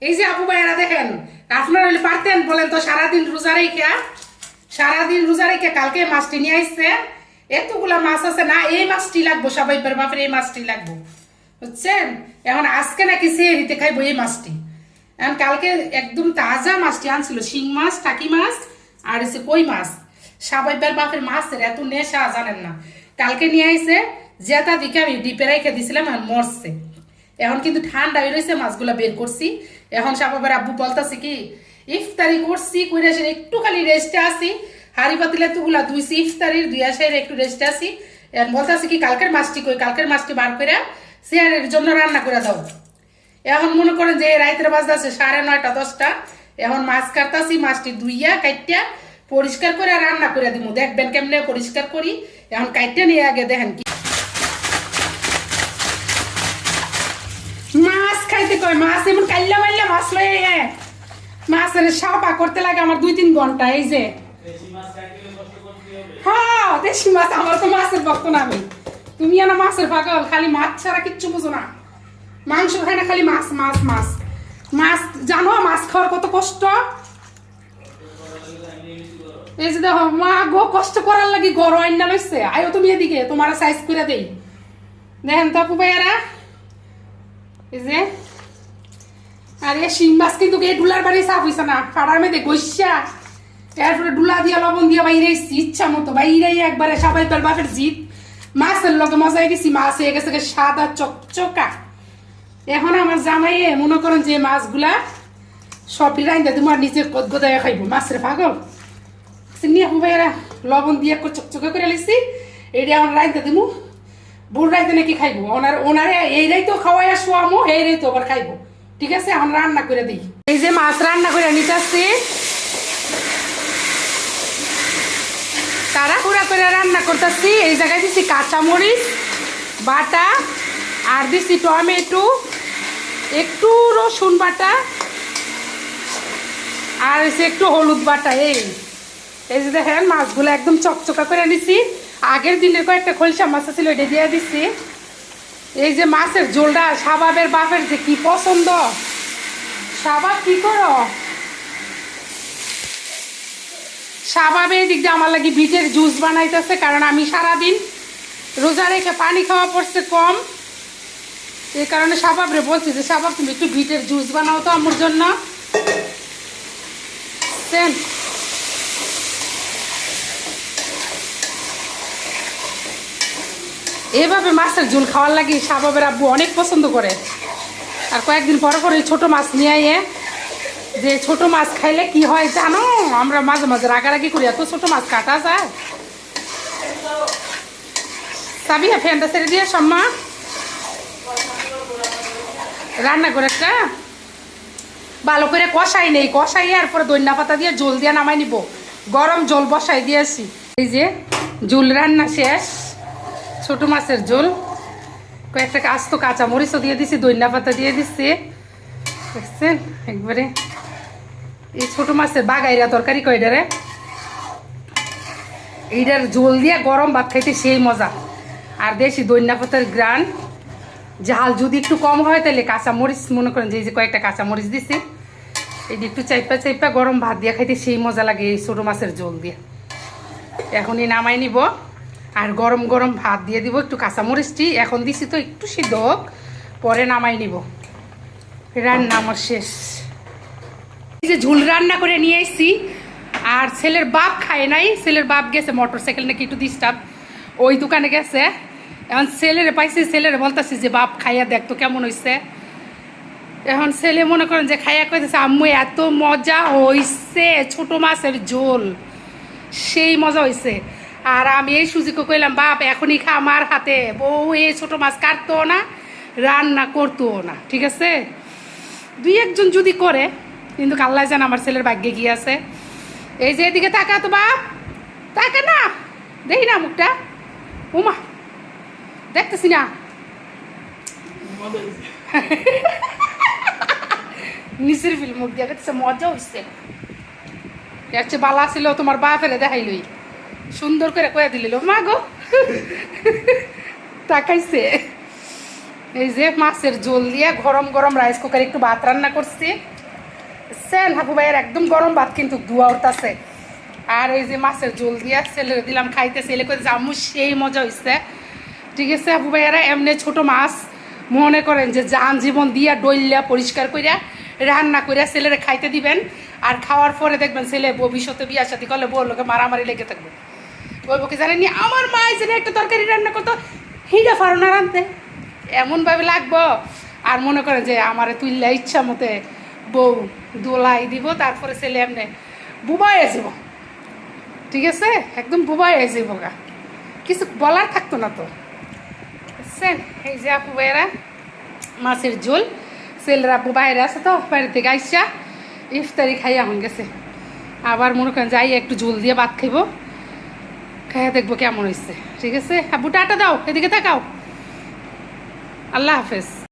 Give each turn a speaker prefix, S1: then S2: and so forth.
S1: এই যে আপু ভাইয়েরা দেখেন, আপনারা হলে পারতেন বলেন তো সারাদিন রোজা রেখে কালকে মাছটি নিয়ে আসছে। এতগুলা মাছ আছে না, এই মাছটি লাগবো, সবাই বাপের এই মাছটি লাগবো, বুঝছেন। এখন আজকে নাকি সেহরিতে খাইবো এই মাছটি। এখন কালকে একদম তাজা মাছটি আনছিল, শিং মাছ, টাকি মাছ আর হচ্ছে কই মাছ। সাবাইবার বাপের মাছের এত নেশা জানেন না। কালকে নিয়ে আইছে, জেতা দিকে আমি ডিপে রেখে দিছিলাম, এখন মরছে। এখন কিন্তু ঠান্ডা হয়ে রয়েছে, মাছগুলা বের করছি। এখন সাবাইবার আব্বু বলতেছে কি ইফতারি করছি, কইরা এসে একটু খালি রেস্টে আসি, হাড়ি পাতিলে তুগুলা ধুইছি, ইফতারির দুই আসে একটু রেস্টে আসি। এখন বলতেছে কি কালকের মাছটি কই, কালকের মাছটি বার করে চেয়ারের জন্য রান্না করে দাও। এখন মনে করেন যে রাইতের বাজতেছে 9:30 10টা। এখন মাছ কাটতাছি, মাছটি ধুইয়া কাইটিয়া পরিষ্কার করে রান্না করে দিব। দেখবেন কেমনে পরিষ্কার করি। এখন কাইটিয়া নিয়ে আগে দেখেন কি মাছ খাইতে কয়, মাছ এমন কাইল্লা মাইল্লা মাছ লয়ে মাছের সাপা করতে লাগে আমার 2-3 ঘন্টা। এই যে হ্যাঁ দেশি মাছ, আমার তো মাছের ভক্ত না আমি। তুমি না মাছের পাগল, খালি মাছ ছাড়া কিচ্ছু বুঝো না। মাংস খায় না, খালি মাছ মাছ মাছ মাছ। জানো মাছ খাওয়ার কত কষ্ট। এই যে দেখো মা গো, কষ্ট করার লাগি গড় আইনা লইছে। আয়ো তুমি এদিকে, তোমার সাইজ করে দেই। দেখেন তো আপু ভাইয়ারা, এই যে আর এই শিং মাছ কিন্তু এই ডুলার বাড়ি সাফ হইছে না, ফাড়ার মেয়েদের গইসা এরপরে ডুলা দিয়া লবণ দিয়া বাইরে ইচ্ছা মতো বাইরে একবারে সবাই তোর বাপের জিত। মাছের লগে মজাই গেছি, মাছ হয়ে গেছে সাদা চকচকা। এখন আমার জামাইয়ে মনে করেন যে মাছগুলা সবই রাইন্দা তোমার নিজের গদগদায় খাইব। মাছের পাগল নিয়ে ভাইয়েরা লবণ দিয়ে চকচকে করে লিছি। এইটা আমার রাইন্দা দিমু, বুড় রাইতে নাকি খাইবো। ওনারে এই রাইতেও খাওয়াই শোয়ামো, এই রাইতে আবার খাইবো। ঠিক আছে, এখন রান্না করে দিই। এই যে মাছ রান্না করে নিতে আসছি, তাড়াহুড়া করে রান্না করতেছি। এই জায়গায় দিচ্ছি কাঁচামরিচ বাটা, আর দিচ্ছি টমেটো, একটু রসুন বাটা, আর হচ্ছে একটু হলুদ বাটা। এই যে দেখেন মাছগুলো একদম চকচকা করে নিছি। আগের দিনের কয়েকটা খলসা মাছ ছিল, এটা দিয়ে দিচ্ছি। এই যে মাছের ঝোলটা শাবাবের বাপের যে কি পছন্দ। শাবাব কি করো, শাবাব এই দিক দিয়ে আমার লাগি বিটের জুস বানাইতেছে, কারণ আমি সারাদিন রোজা রেখে পানি খাওয়া পড়ছে কম। এই কারণে শাবাবরে বলছি যে শাবাব তুমি একটু বিটের জুস বানাও তো আমার জন্য। এভাবে মাছের ঝোল খাওয়ার লাগে শাবাবের আব্বু অনেক পছন্দ করে। আর কয়েকদিন পর পর এই ছোটো মাছ নিয়ে আইয়ে, যে ছোট মাছ খাইলে কি হয় জানো, আমরা মাঝে মাঝে রাগারাগি করি, এত ছোট মাছ কাটা যায়। সাবিয়া ফ্যানটা ছেড়ে দিয়ে সম্মা রান্না করে একটা ভালো করে কষাই নেই, কষাই আর পরে ধনিয়া পাতা দিয়ে জল দিয়ে নামাই নিব। গরম জল বসাই দিয়েছি। এই যে ঝোল রান্না শেষ, ছোট মাছের ঝোল। কয়েকটা আস্ত কাঁচা মরিচও দিয়ে দিছি, ধনিয়া পাতা দিয়ে দিচ্ছি, দেখছেন একবারে। এই ছোট মাছের বাগাইরা তরকারি কয়ডারে, এইটার ঝোল দিয়ে গরম ভাত খাইতে সেই মজা। আর দেশি ধনিয়া পাতার গ্রান, ঝাল যদি একটু কম হয় তাহলে কাঁচা মরিচ মনে করেন যে কয়েকটা কাঁচা মরিচ দিছি, এই একটু চাইপা গরম ভাত দিয়ে খাইতে সেই মজা লাগে এই ছোটো মাছের ঝোল দিয়ে। এখনই নামাই নিব, আর গরম গরম ভাত দিয়ে দিব। একটু কাঁচা মরিচটি এখন দিছি তো একটু সিদ্ধ হোক, পরে নামাই নিব। রান্না আমার শেষ। এই যে ঝোল রান্না করে নিয়ে এসছি, আর ছেলের বাপ খায় নাই। ছেলের বাপ গেছে মোটর সাইকেল নাকি একটু ডিস্টার্ব, ওই দোকানে গেছে। এখন ছেলেরে পাইছি, ছেলেরে বলতেছি যে বাপ খাইয়া দেখতো কেমন হয়েছে। এখন ছেলে মনে করেন যে খাইয়া কইতেছে আম্মু এত মজা হয়েছে, ছোট মাছের ঝোল সেই মজা হয়েছে। আর আমি এই সুজিকে কইলাম বাপ এখনই খা আমার হাতে, বউ এই ছোট মাছ কাটতো না, রান্না করতো না। ঠিক আছে, 2-1 জন যদি করে, কিন্তু আল্লাহ জান আমার ছেলের ভাগ্যে কি আছে। এই যে এদিকে তাকা তো বাপ, তাকা না, দেখি না মুখটা, উমা দেখতেছি না। নিচের ফিল মুখ দিয়ে দেখতেছে মজা হয়েছে। এর চেয়ে বালা ছিল তোমার বাপেরে দেখাইলই, সুন্দর করে কয়ে দিল মা গো, তাকাইছে। এই যে মাছের ঝোল দিয়ে গরম গরম রাইস কুকারে একটু ভাত রান্না করছি সেন হাবু ভাইয়ের একদম গরম ভাত কিন্তু ধোয়া উঠতেছে। আর এই যে মাছের ঝোল দিয়া ছেলে দিলাম খাইতে, ছেলে করে জামু সেই মজা হয়েছে। ঠিক আছে হাবু ভাইয়ারা, এমনি ছোট মাছ মনে করেন যে জান জীবন দিয়া ডইলা পরিষ্কার কইরা রান্না কইরা ছেলেরা খাইতে দিবেন। আর খাওয়ার পরে দেখবেন ছেলে ভবিষ্যতে বিয়ার সাথে করলে বউ লোকে মারামারি লেগে থাকবে। বলবো কি জানেনি, আমার মা যেন একটা তরকারি রান্না করতো হিডা পারো না রাঁধতে, এমনভাবে লাগবো। আর মনে করেন যে আমারে তুললে ইচ্ছা মতে বউ দোলাই দিব, তারপরে ছেলে এমনি বুবাই যাব। ঠিক আছে, একদম বুবাই যাব গা, কিছু বলার থাকতো না তো। বুঝছেন, এই যে আপু ভাইয়েরা মাছের ঝোল, ছেলের আপু বাইরে আছে তো, বাইরে থেকে আইসা ইফতারি খাইয়া হন গেছে। আবার মনে করেন যাই একটু ঝোল দিয়ে ভাত খাইব, খাইয়া দেখবো কেমন হয়েছে। ঠিক আছে আবু, টাটা দাও, এদিকে তাকাও। আল্লাহ হাফেজ।